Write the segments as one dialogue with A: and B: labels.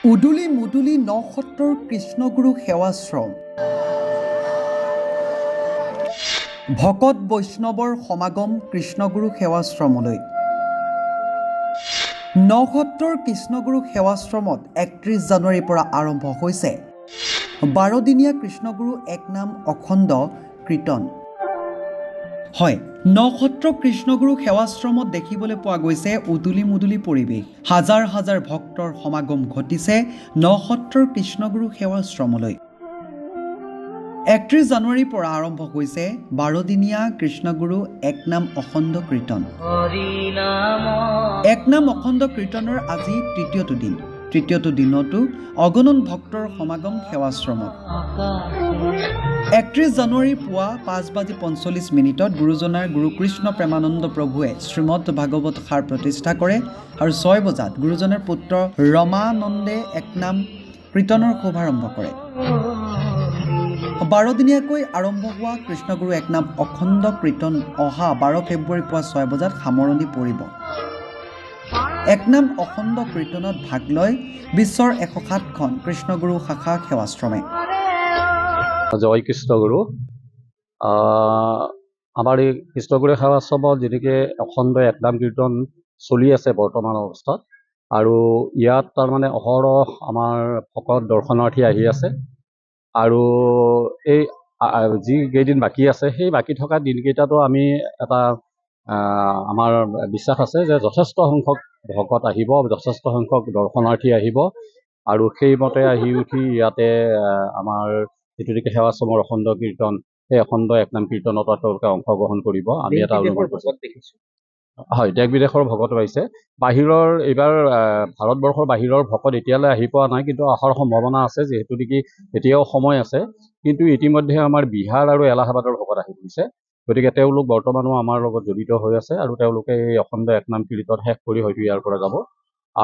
A: উদুলি মুদুলি নসত্ৰৰ কৃষ্ণগুৰু সেৱাশ্ৰম ভকত বৈষ্ণৱৰ সমাগম কৃষ্ণগুৰু সেৱাশ্ৰমলৈ। নসত্ৰৰ কৃষ্ণগুৰু সেৱাশ্ৰমত 31 জানুৱাৰীৰ পৰা আৰম্ভ হৈছে 12 দিনীয়া কৃষ্ণগুৰু এক নাম অখণ্ড কীৰ্তন। হয়, নসত্ৰ কৃষ্ণগুৰু সেৱাশ্ৰমত দেখিবলৈ পোৱা গৈছে উদুলি মুদুলি পৰিৱেশ। হাজাৰ হাজাৰ ভক্তৰ সমাগম ঘটিছে নসত্ৰৰ কৃষ্ণগুৰু সেৱাশ্ৰমলৈ। 31 জানুৱাৰীৰ পৰা আৰম্ভ হৈছে 12 দিনীয়া কৃষ্ণগুৰু এক নাম অখণ্ড কীৰ্তন। এক নাম অখণ্ড কীৰ্তনৰ আজি তৃতীয়টো দিনতো অগণন ভক্তৰ সমাগম সেৱাশ্ৰমত। 31 জানুৱাৰী পুৱা 5:45 গুৰুজনাৰ গুৰুকৃষ্ণ প্ৰেমানন্দ প্ৰভুৱে শ্ৰীমদ ভাগৱত সাৰ প্ৰতিষ্ঠা কৰে আৰু 6 বজাত গুৰুজনাৰ পুত্ৰ ৰমানন্দে এক নাম কীৰ্তনৰ শুভাৰম্ভ কৰে। 12 দিনীয়াকৈ আৰম্ভ হোৱা কৃষ্ণগুৰু এক নাম অখণ্ড কীৰ্তন অহা 12 ফেব্ৰুৱাৰী পুৱা 6 বজাত সামৰণি পৰিব। এক নাম অখণ্ড কীৰ্তনত ভাগ লয় বিশ্বৰ 107খন কৃষ্ণগুৰু শাখা সেৱাশ্ৰমে।
B: জয় কৃষ্ণগুৰু। আমাৰ এই কৃষ্ণগুৰু সেৱাশ্ৰমত যেনেকৈ অখণ্ড এক নাম কীৰ্তন চলি আছে বৰ্তমান অৱস্থাত, আৰু ইয়াত তাৰমানে অহৰহ আমাৰ ভকত দৰ্শনাৰ্থী আহি আছে, আৰু এই যি কেইদিন বাকী আছে সেই বাকী থকা দিনকেইটাতো আমি এটা আমাৰ বিশ্বাস আছে যে যথেষ্ট সংখ্যক ভকত আহিব, যথেষ্ট সংখ্যক দৰ্শনাৰ্থী আহিব, আৰু সেইমতে আহি উঠি ইয়াতে আমাৰ যিটো নেকি সেৱাশ্ৰমৰ অখণ্ড কীৰ্তন, সেই অখণ্ড এক নাম কীৰ্তনত তেওঁলোকে অংশগ্ৰহণ কৰিব। আমি এটা অনুভৱ দেখিছোঁ। হয়, দেশ বিদেশৰ ভকত আহিছে। বাহিৰৰ এইবাৰ ভাৰতবৰ্ষৰ বাহিৰৰ ভকত এতিয়ালৈ আহি পোৱা নাই, কিন্তু অহাৰ সম্ভাৱনা আছে, যিহেতু নেকি এতিয়াও সময় আছে। কিন্তু ইতিমধ্যে আমাৰ বিহাৰ আৰু এলাহাবাদৰ ভকত আহি গৈছে, গতিকে তেওঁলোক বৰ্তমানো আমাৰ লগত জড়িত হৈ আছে, আৰু তেওঁলোকে এই অখণ্ড এক নাম কীৰ্তন শেষ কৰি হয়তো ইয়াৰ পৰা যাব।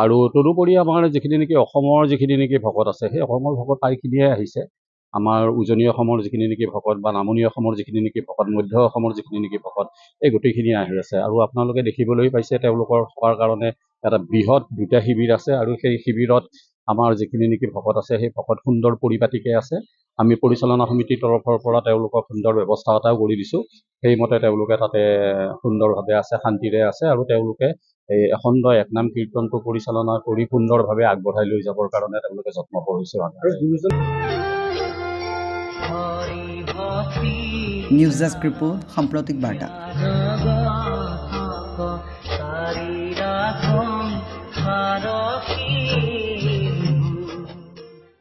B: আৰু তদুপৰি আমাৰ যিখিনি নেকি অসমৰ যিখিনি নেকি ভকত আছে, সেই অসমৰ ভকত প্ৰায়খিনিয়ে আহিছে। আমাৰ উজনি অসমৰ যিখিনি নেকি ভকত বা নামনি অসমৰ যিখিনি নেকি ভকত, মধ্য অসমৰ যিখিনি নেকি ভকত, এই গোটেইখিনি আহি আছে। আৰু আপোনালোকে দেখিবলৈ পাইছে তেওঁলোকৰ থকাৰ কাৰণে এটা বৃহৎ 2টা শিবিৰ আছে, আৰু সেই শিবিৰত আমাৰ যিখিনি নেকি ভকত আছে সেই ভকত সুন্দৰ পৰিপাটিকে আছে। আমি পৰিচালনা সমিতিৰ তৰফৰ পৰা তেওঁলোকক সুন্দৰ ব্যৱস্থা এটাও কৰি দিছোঁ। সেইমতে তেওঁলোকে তাতে সুন্দৰভাৱে আছে, শান্তিৰে আছে, আৰু তেওঁলোকে এই অখণ্ড এক নাম কীৰ্তনটো পৰিচালনা কৰি সুন্দৰভাৱে আগবঢ়াই লৈ যাবৰ কাৰণে তেওঁলোকে যত্ন কৰিছে।
A: নিউজ ডেস্ক ৰিপোৰ্ট, সাম্প্ৰতিক বাৰ্তা।